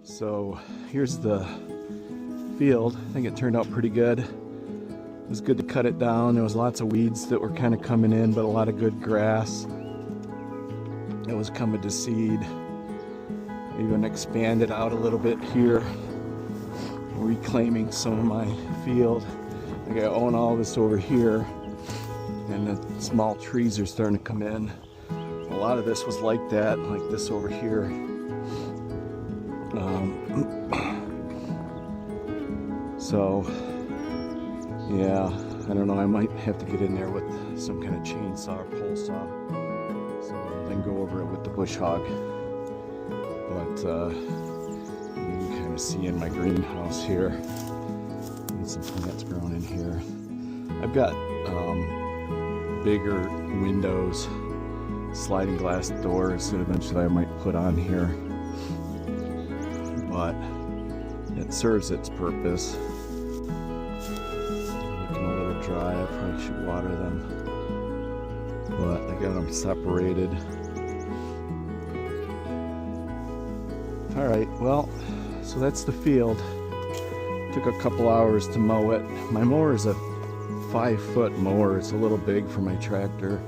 So here's the field. I think it turned out pretty good. It was good to cut it down. There was lots of weeds that were kind of coming in, but a lot of good grass. It was coming to seed. I even expanded out a little bit here, reclaiming some of my field. Like I own all this over here, and the small trees are starting to come in. A lot of this was like that, like this over here. So yeah, I don't know, I might have to get in there with some kind of chainsaw or pole saw, so then go over it with the bush hog. But you can kind of see in my greenhouse here, and some plants growing in here. I've got bigger windows, sliding glass doors that eventually I might put on here, but it serves its purpose. Looking a little dry, I probably should water them, but I got them separated. Alright, well, so that's the field. Took a couple hours to mow it. My mower is a 5-foot mower. It's a little big for my tractor,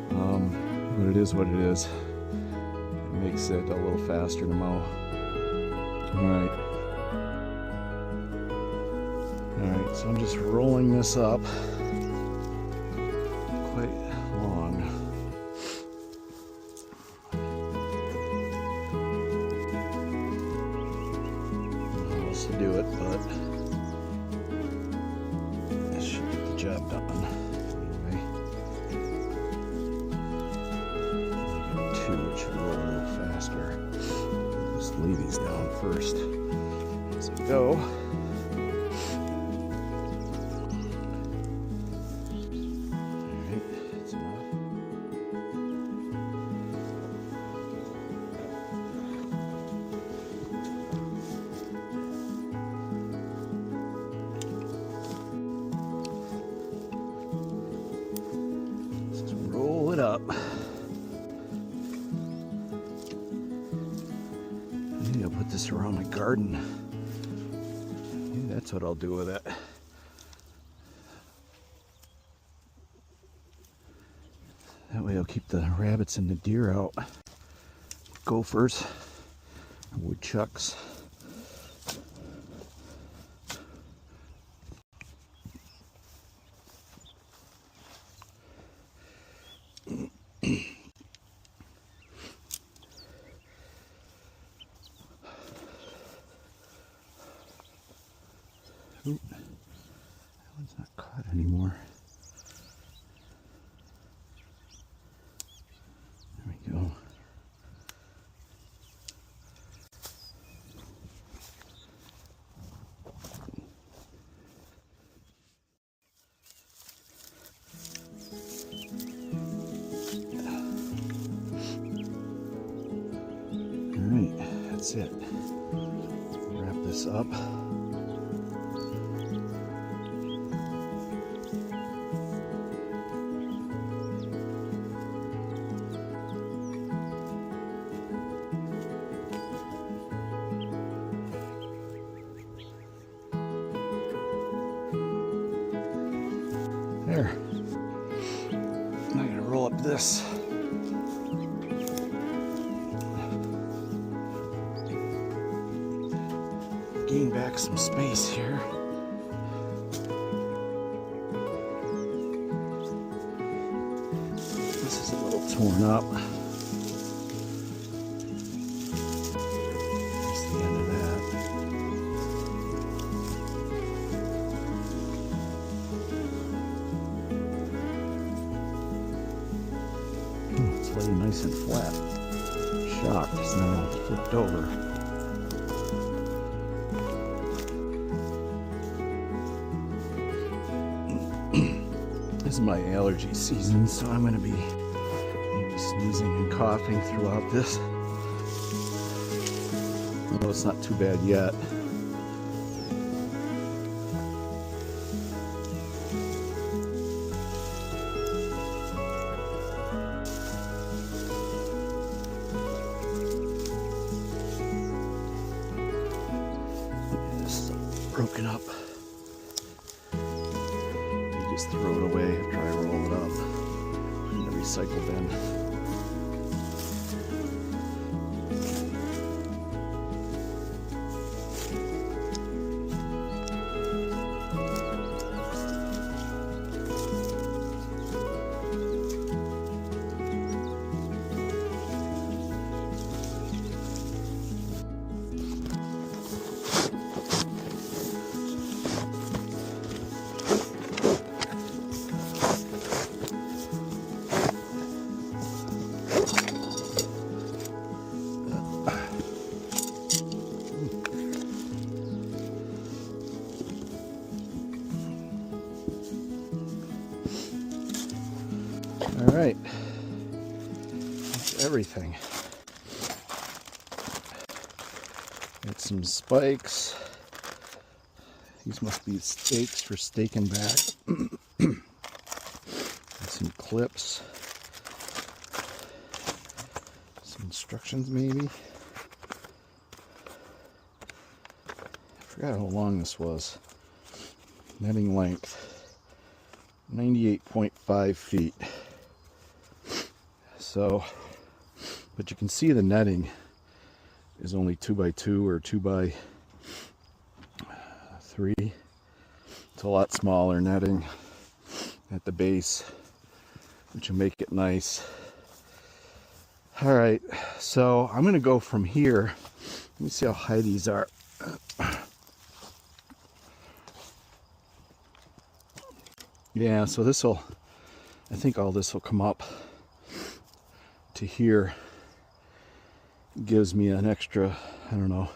but it is what it is. It makes it a little faster to mow. Alright, so I'm just rolling this up quite long. To do it, but this should get the job done. Anyway, I got two, it should roll a little faster. Just lay these down first as I go. Alright, that's enough. It up. Maybe I'll put this around my garden. Maybe that's what I'll do with it. That way I'll keep the rabbits and the deer out. Gophers, woodchucks. Oop, that one's not caught anymore. There we go. All right, that's it. Wrap this up. There. I'm going to roll up this. Gain back some space here. This is a little torn up. That's the end of that. It's laying nice and flat. Shocked, it's not all flipped over. This is my allergy season, so I'm going to be maybe sneezing and coughing throughout this. Although it's not too bad yet. broken up. You just throw it away after I roll it up in the recycle bin. All right, that's everything. Got some spikes. These must be stakes for staking back. And some clips. Some instructions maybe. I forgot how long this was. Netting length, 98.5 feet. So, but you can see the netting is only 2x2 or 2x3. It's a lot smaller netting at the base, which will make it nice. All right, so I'm going to go from here. Let me see how high these are. Yeah, so this will, I think all this will come up to here. Gives me an extra, I don't know,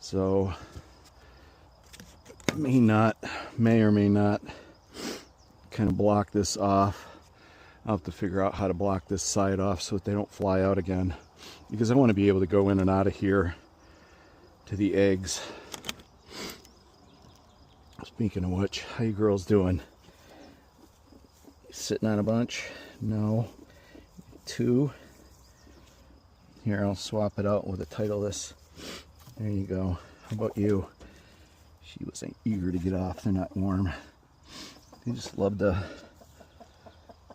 so may or may not kind of block this off. I'll have to figure out how to block this side off so that they don't fly out again, because I want to be able to go in and out of here to the eggs. Speaking of which, how you girls doing? Sitting on a bunch? No. 2. Here, I'll swap it out with the title this. There you go. How about you? She was eager to get off. They're not warm. They just love to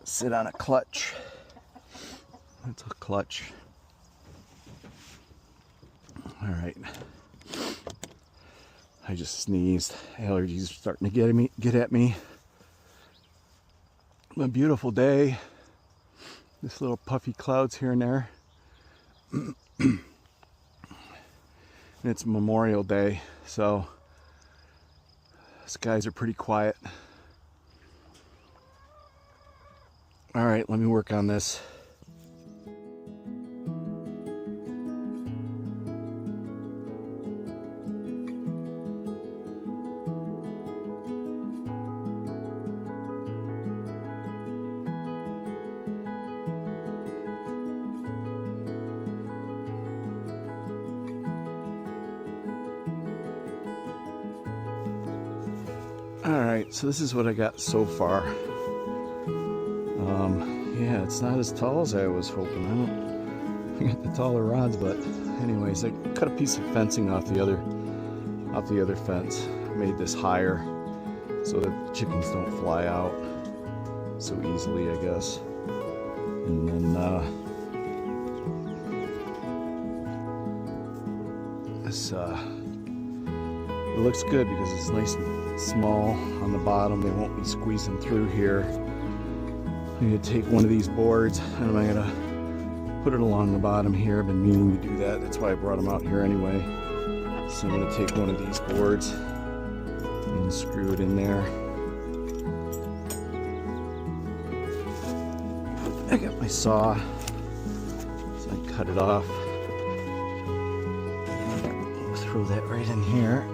sit on a clutch. That's a clutch. All right. I just sneezed. Allergies are starting to get at me. A beautiful day. This little puffy clouds here and there. And it's Memorial Day, so skies are pretty quiet. All right, let me work on this. Alright, so this is what I got so far. Yeah, it's not as tall as I was hoping. I got the taller rods, but anyways, I cut a piece of fencing off the other fence. Made this higher so that the chickens don't fly out so easily, I guess. And then this it looks good because it's nice and small on the bottom. They won't be squeezing through here. I'm going to take one of these boards and I'm going to put it along the bottom here. I've been meaning to do that. That's why I brought them out here anyway. So I'm going to take one of these boards and screw it in there. I got my saw, so I cut it off. Throw that right in here.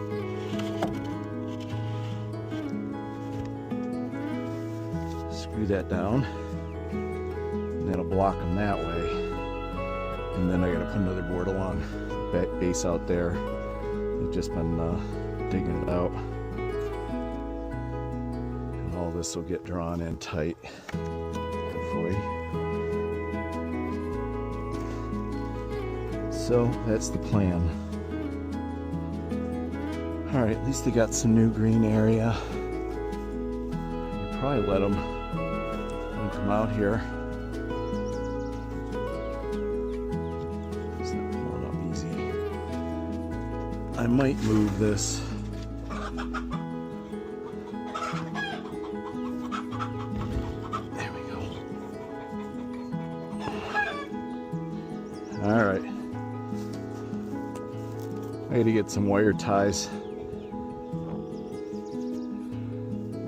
Screw that down, and that'll block them that way. And then I gotta put another board along that base out there. I've just been digging it out, and all this will get drawn in tight, hopefully. So that's the plan. All right, at least they got some new green area. You probably let them come out here. It's not pulling up easy. I might move this. There we go. All right. I gotta get some wire ties.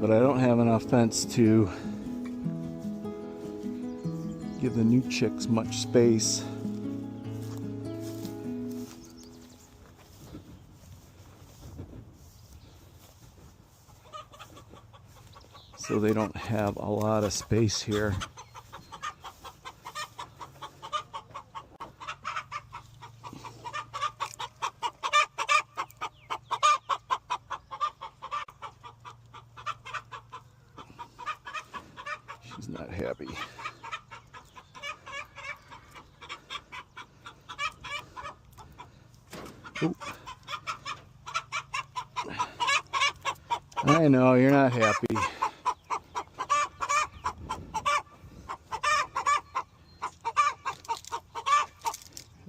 But I don't have enough fence to give the new chicks much space. So they don't have a lot of space here. She's not happy. Ooh. I know you're not happy.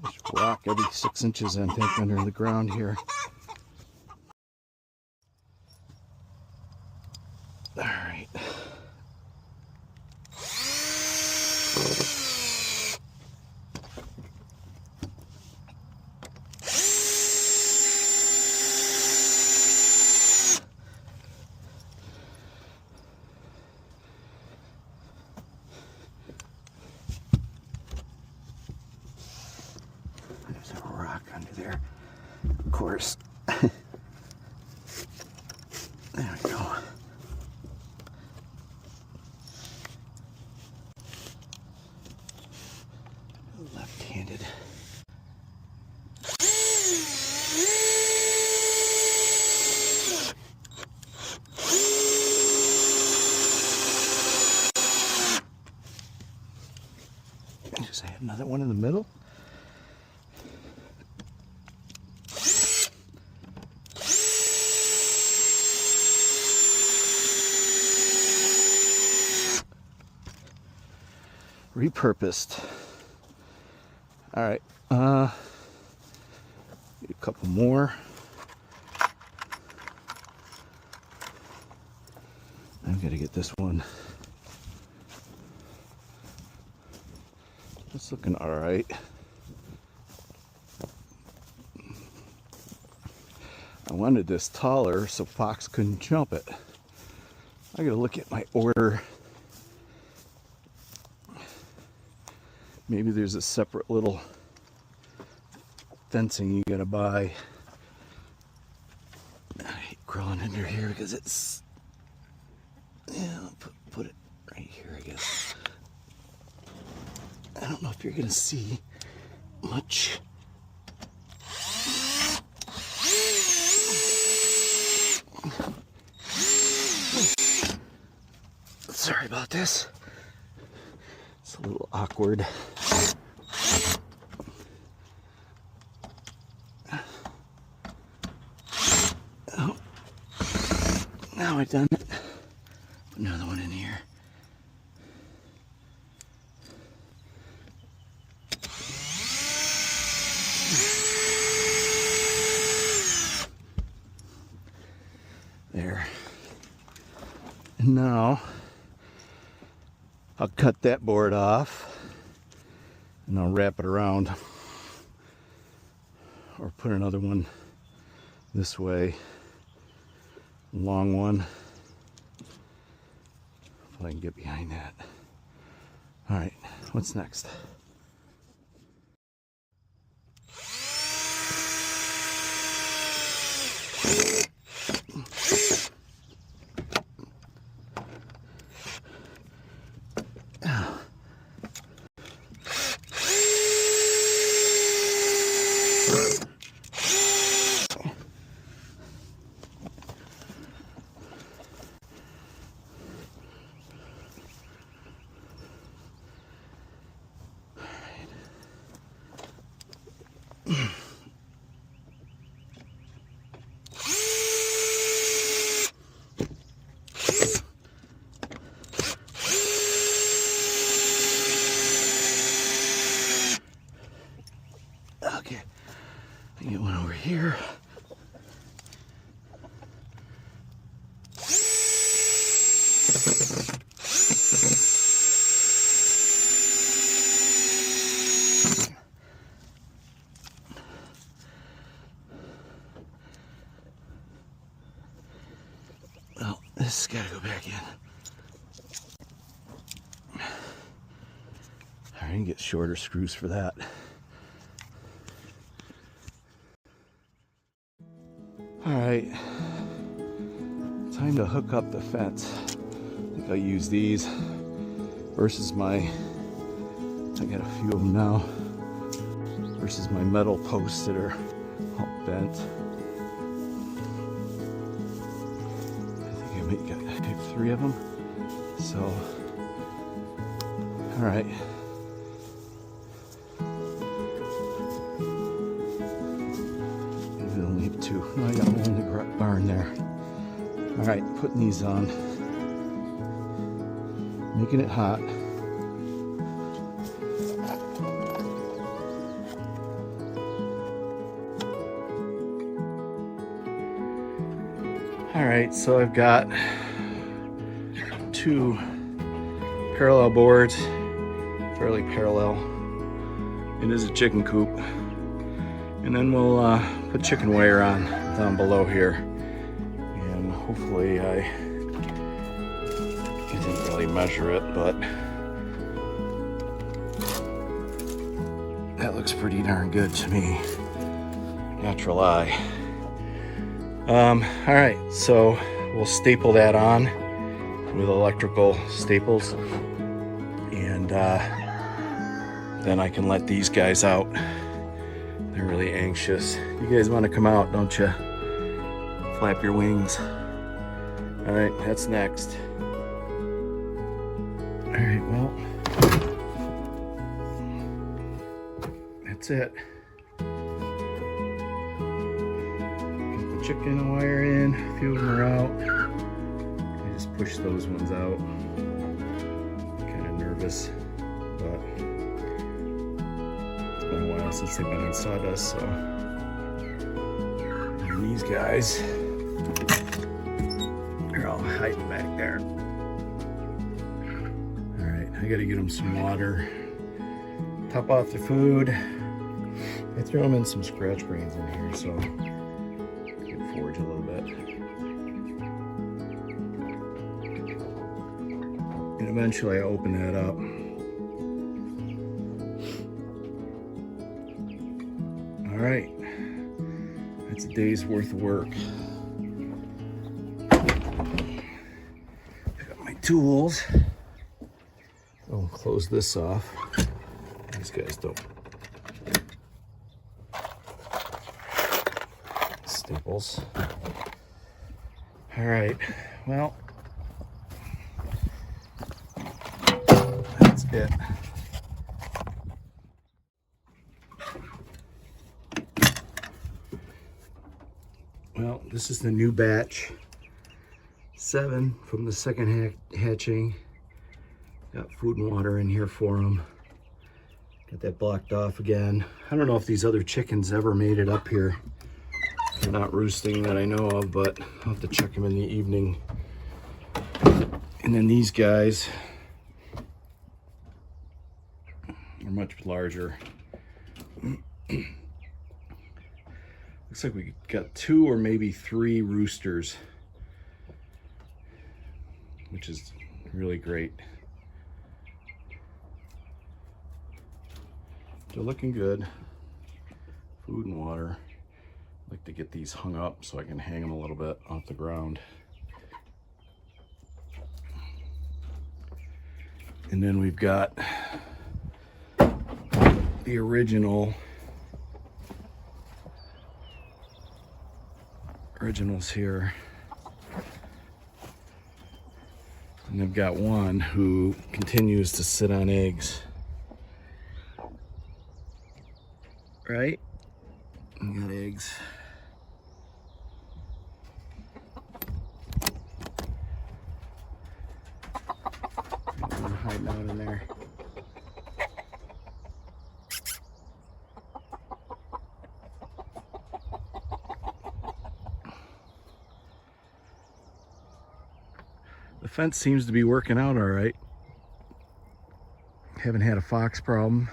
There's rock every 6 inches, I think, under the ground here. All right. There's a rock under there, of course. There we go. Left-handed. Just have another one in the middle. Repurposed. All right, a couple more. I've got to get this one. It's looking all right. I wanted this taller so Fox couldn't jump it. I got to look at my order. Maybe there's a separate little fencing you gotta buy. I hate crawling under here because it's, yeah, I'll put it right here, I guess. I don't know if you're gonna see much. Sorry about this. It's a little awkward. Oh, now I've done it. Another one in here. There. And now I'll cut that board off and I'll wrap it around or put another one this way, long one, if I can get behind that. All right, what's next? Get one over here. Well, this has got to go back in. I can get shorter screws for that. All right, time to hook up the fence. I think I'll use these versus my, I got a few of them now, versus my metal posts that are all bent. I think I got 3 of them. So, all right. Maybe I'll leave 2. No, I got one in the barn there. All right, putting these on. Making it hot. All right, so I've got 2 parallel boards, fairly parallel. It is a chicken coop. And then we'll put chicken wire on down below here. And hopefully I didn't really measure it, but that looks pretty darn good to me. Natural eye. All right, so we'll staple that on with electrical staples, and then I can let these guys out. They're really anxious. You guys want to come out, don't you? Flap your wings. All right, that's next. All right, well, that's it. Chicken wire in, a few of them are out. I just pushed those ones out. Kind of nervous, but it's been a while since they've been in sawdust, so. And these guys, they're all hiding back there. All right, I gotta get them some water. Top off the food. I threw them in some scratch brains in here, so forage a little bit. And eventually I open that up. All right, that's a day's worth of work. I got my tools. I'll close this off. These guys don't. Staples. All right, well, that's it. Well, this is the new batch. 7 from the second hatching. Got food and water in here for them. Got that blocked off again. I don't know if these other chickens ever made it up here. They're not roosting that I know of, but I'll have to check them in the evening. And then these guys are much larger. Looks like we got 2 or maybe 3 roosters, which is really great. They're looking good. Food and water. Like to get these hung up so I can hang them a little bit off the ground. And then we've got the originals here. And I've got one who continues to sit on eggs. Right? I got eggs. They're hiding out in there. The fence seems to be working out all right. Haven't had a fox problem.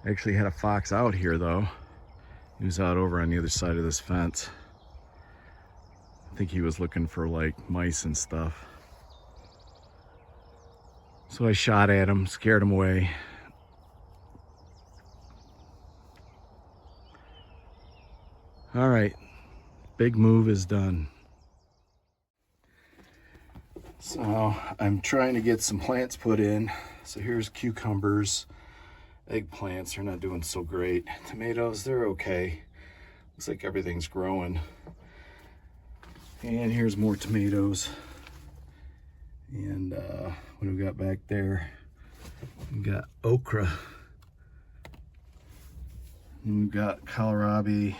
Actually had a fox out here though. He was out over on the other side of this fence. I think he was looking for like mice and stuff. So I shot at him, scared him away. All right, big move is done. So I'm trying to get some plants put in. So here's cucumbers, eggplants, they're not doing so great. Tomatoes, they're okay. Looks like everything's growing. And here's more tomatoes. And what do we got back there? We got okra. And we've got kohlrabi.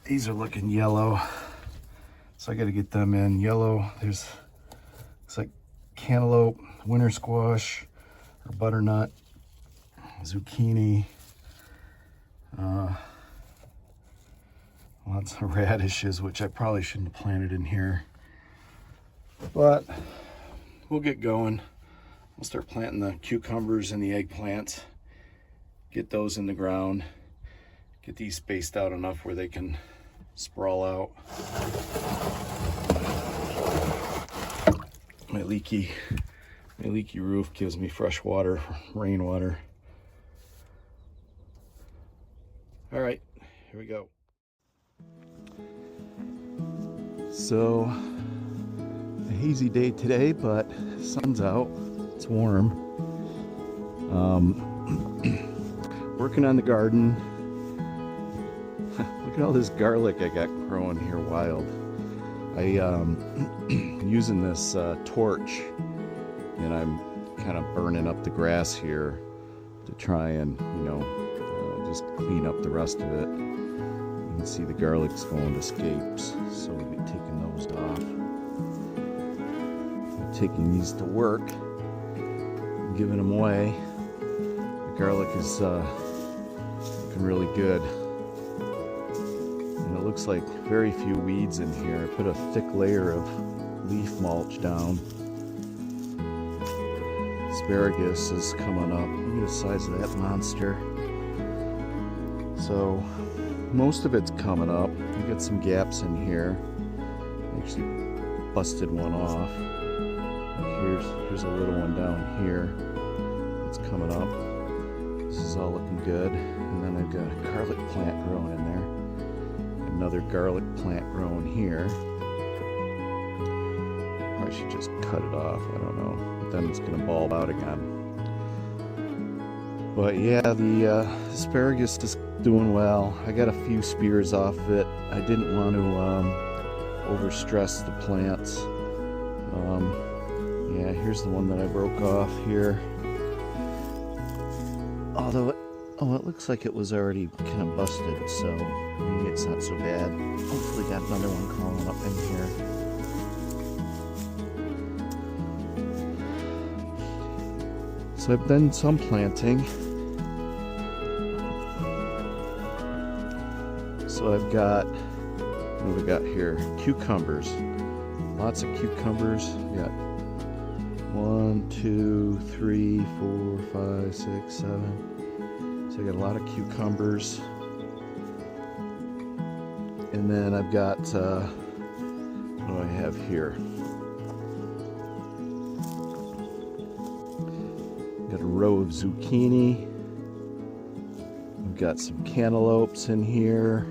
These are looking yellow, so I got to get them in. Yellow, there's, looks like cantaloupe, winter squash, or butternut, zucchini, lots of radishes, which I probably shouldn't have planted in here, but we'll get going. We'll start planting the cucumbers and the eggplants, get those in the ground, get these spaced out enough where they can sprawl out. My leaky roof gives me fresh water, rainwater. All right, here we go. So, a hazy day today, but the sun's out, it's warm. Working on the garden. Look at all this garlic I got growing here wild. I'm using this torch, and I'm kind of burning up the grass here to try and, just clean up the rest of it. You can see the garlic's going to scapes, so we'll be taking those off. I'm taking these to work, giving them away. The garlic is looking really good. And it looks like very few weeds in here. I put a thick layer of leaf mulch down. Asparagus is coming up. Look at the size of that monster. So most of it's coming up. We got some gaps in here. Actually busted one off. Here's a little one down here. It's coming up. This is all looking good. And then I've got a garlic plant growing in there. Another garlic plant growing here. I should just cut it off. I don't know. But then it's going to bulb out again. But yeah, the asparagus is doing well. I got a few spears off of it. I didn't want to overstress the plants. Yeah, here's the one that I broke off here. Although it looks like it was already kind of busted, so maybe it's not so bad. Hopefully got another one crawling up in here. So I've done some planting. So I've got, what do we got here? Cucumbers. Lots of cucumbers. We got 1, 2, 3, 4, 5, 6, 7. So I got a lot of cucumbers. And then I've got, what do I have here? Got a row of zucchini. I've got some cantaloupes in here.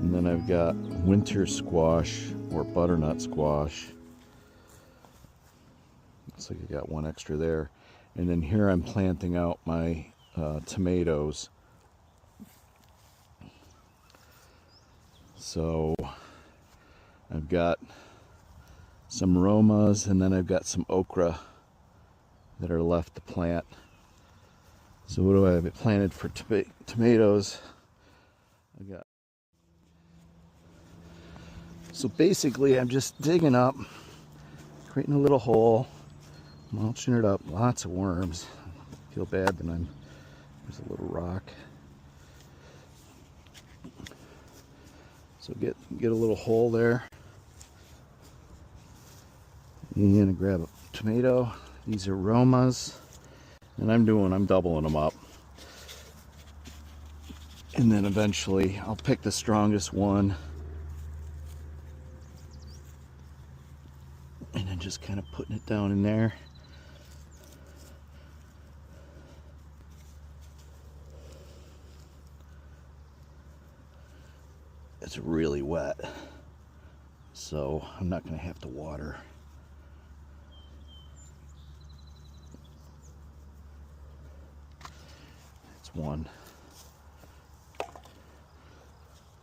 And then I've got winter squash or butternut squash. Looks like I got one extra there. And then here I'm planting out my tomatoes. So I've got some romas, and then I've got some okra that are left to plant. So what do I have planted for tomatoes? I got. So basically I'm just digging up, creating a little hole, mulching it up. Lots of worms. I feel bad that there's a little rock. So get a little hole there. You're gonna grab a tomato. These are Romas, and I'm doubling them up. And then eventually I'll pick the strongest one and then just kind of putting it down in there. It's really wet, so I'm not going to have to water. That's one.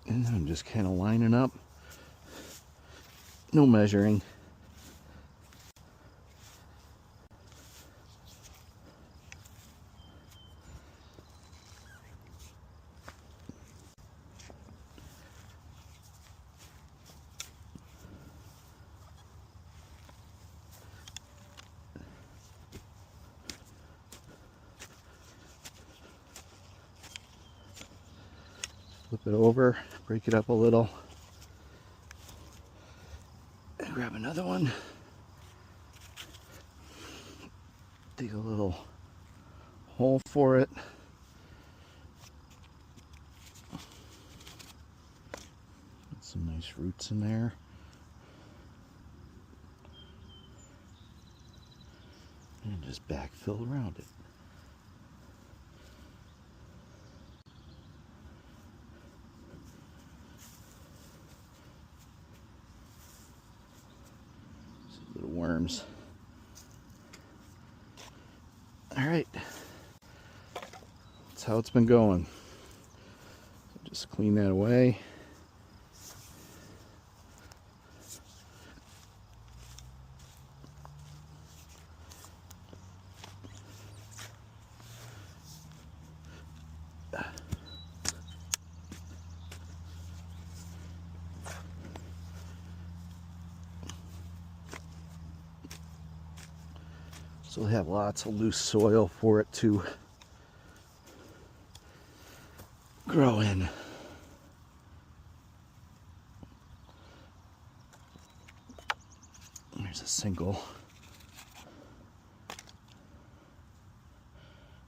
And then I'm just kind of lining up. No measuring. Flip it over, break it up a little, and grab another one. Dig a little hole for it. Put some nice roots in there. And just backfill around it. Little worms. All right, that's how it's been going. So just clean that away. So we'll have lots of loose soil for it to grow in. There's a single.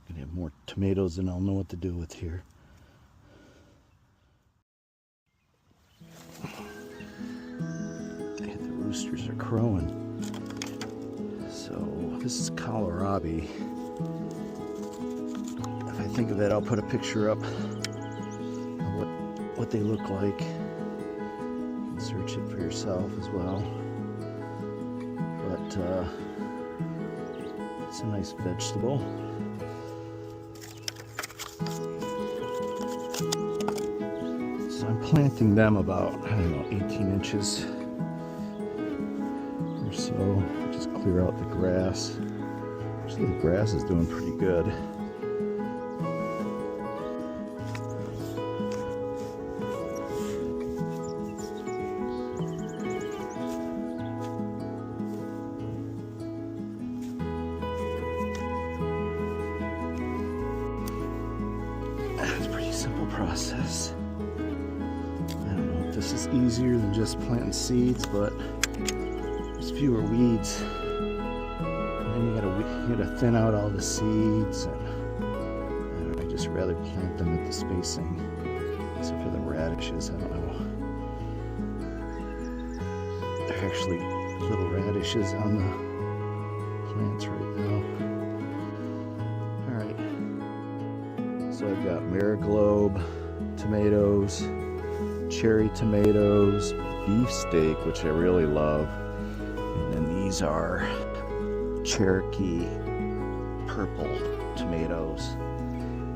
Gonna have more tomatoes than I'll know what to do with here. The roosters are crowing. So this is kohlrabi. If I think of it, I'll put a picture up of what they look like. And search it for yourself as well. But it's a nice vegetable. So I'm planting them about, I don't know, 18 inches or so. Just clear out the grass. Actually, the grass is doing pretty good. It's a pretty simple process. I don't know if this is easier than just planting seeds, but there's fewer weeds. And you gotta thin out all the seeds. And I don't know, I just rather plant them at the spacing. Except for the radishes, I don't know. There are actually little radishes on the plants right now. Alright. So I've got Mariglobe tomatoes, cherry tomatoes, beefsteak, which I really love. And then these are Cherokee purple tomatoes.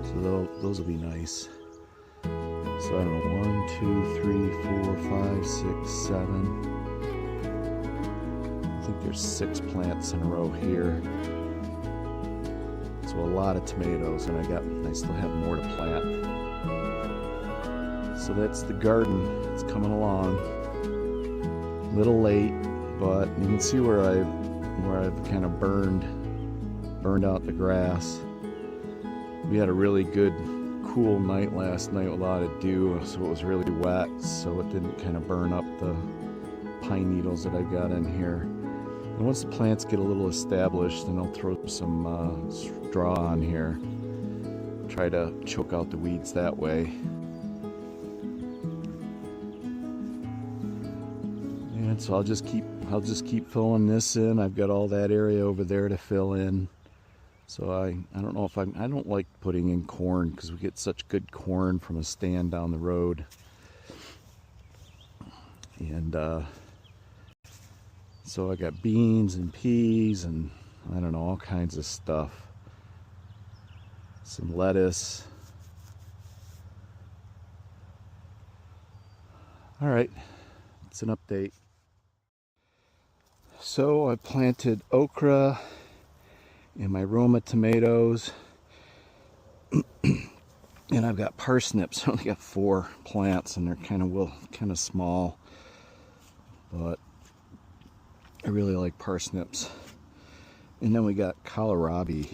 So those will be nice. So I don't know, 1, 2, 3, 4, 5, 6, 7. I think there's 6 plants in a row here. So a lot of tomatoes, and I still have more to plant. So that's the garden. It's coming along. A little late, but you can see where I've kind of burned out the grass. We had a really good cool night last night with a lot of dew, so it was really wet, so it didn't kind of burn up the pine needles that I got in here. And once the plants get a little established, then I'll throw some straw on here. Try to choke out the weeds that way. And so I'll just keep filling this in. I've got all that area over there to fill in. So I don't know if I don't like putting in corn because we get such good corn from a stand down the road. And so I got beans and peas and I don't know, all kinds of stuff. Some lettuce. All right, it's an update. So I planted okra and my Roma tomatoes. And I've got parsnips. I only got 4 plants and they're kind of small. But I really like parsnips. And then we got kohlrabi,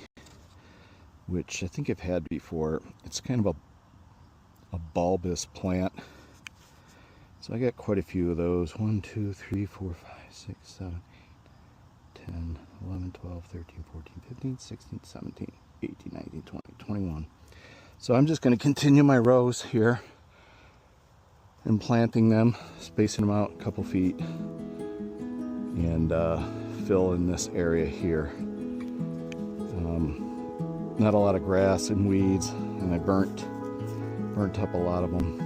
which I think I've had before. It's kind of a bulbous plant. So I got quite a few of those. 1, 2, 3, 4, 5, 6, 7, 8, 10, 11, 12, 13, 14, 15, 16, 17, 18, 19, 20, 21. So I'm just going to continue my rows here and planting them, spacing them out a couple feet, and fill in this area here. Not a lot of grass and weeds, and I burnt up a lot of them.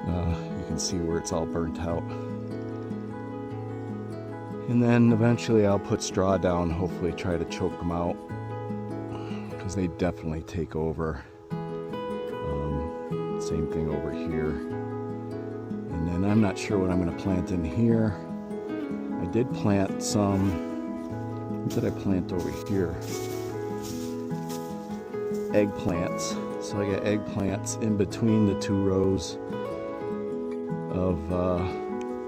You can see where it's all burnt out. And then eventually I'll put straw down, hopefully try to choke them out, because they definitely take over. Same thing over here. And then I'm not sure what I'm going to plant in here. I did plant some. What did I plant over here? Eggplants. So I got eggplants in between the 2 rows of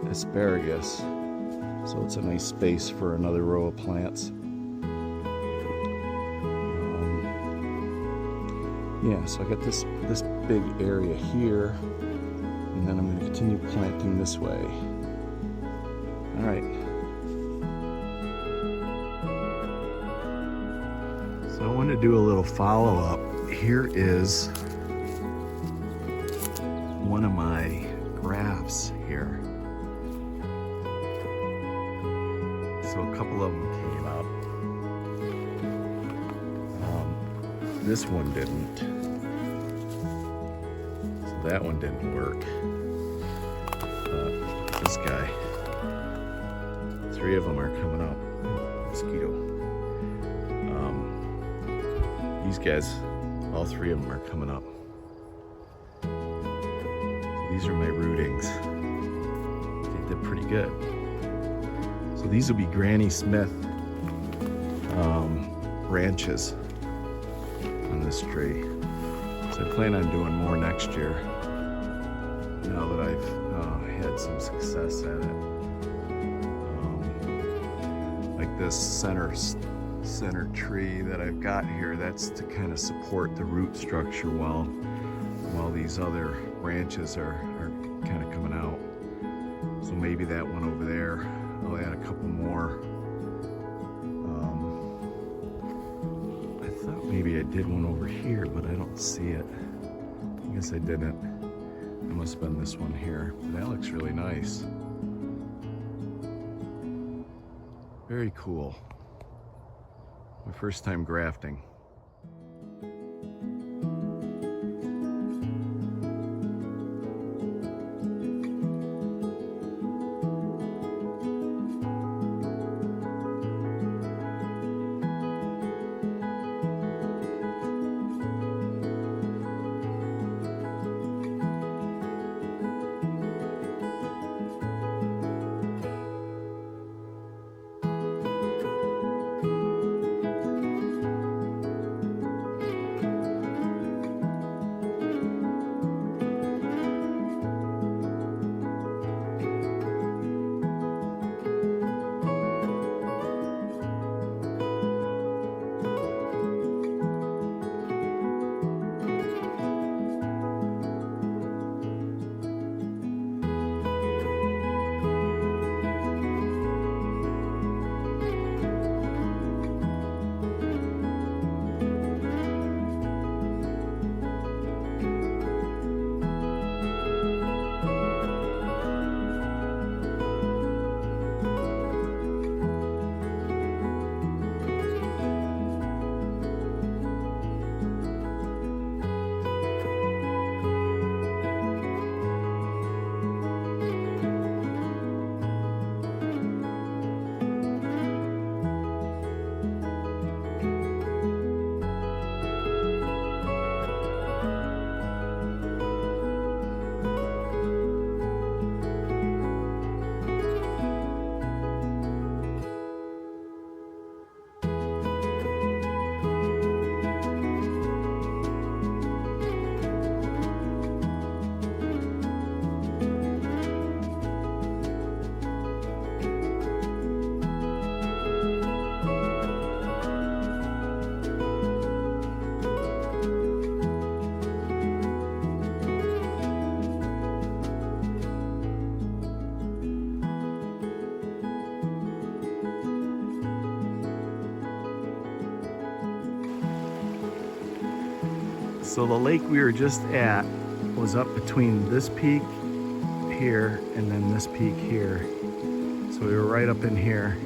asparagus. So it's a nice space for another row of plants. Yeah, so I got this big area here, and then I'm going to continue planting this way. All right. So I want to do a little follow-up. Here is one of my grafts here. So a couple of them came up. This one didn't. So that one didn't work. This guy, 3 of them are coming up. Mosquito. These guys, all 3 of them are coming up. So these are my rootings. They did pretty good. So these will be Granny Smith branches on this tree. So I plan on doing more next year, now that I've had some success at it. Like this center tree that I've got here, that's to kind of support the root structure while these other branches are kind of coming out. So maybe that one over there, I'll add a couple more. I thought maybe I did one over here, but I don't see it. I guess I didn't. It must have been this one here. But that looks really nice. Very cool. My first time grafting. So the lake we were just at was up between this peak here and then this peak here. So we were right up in here.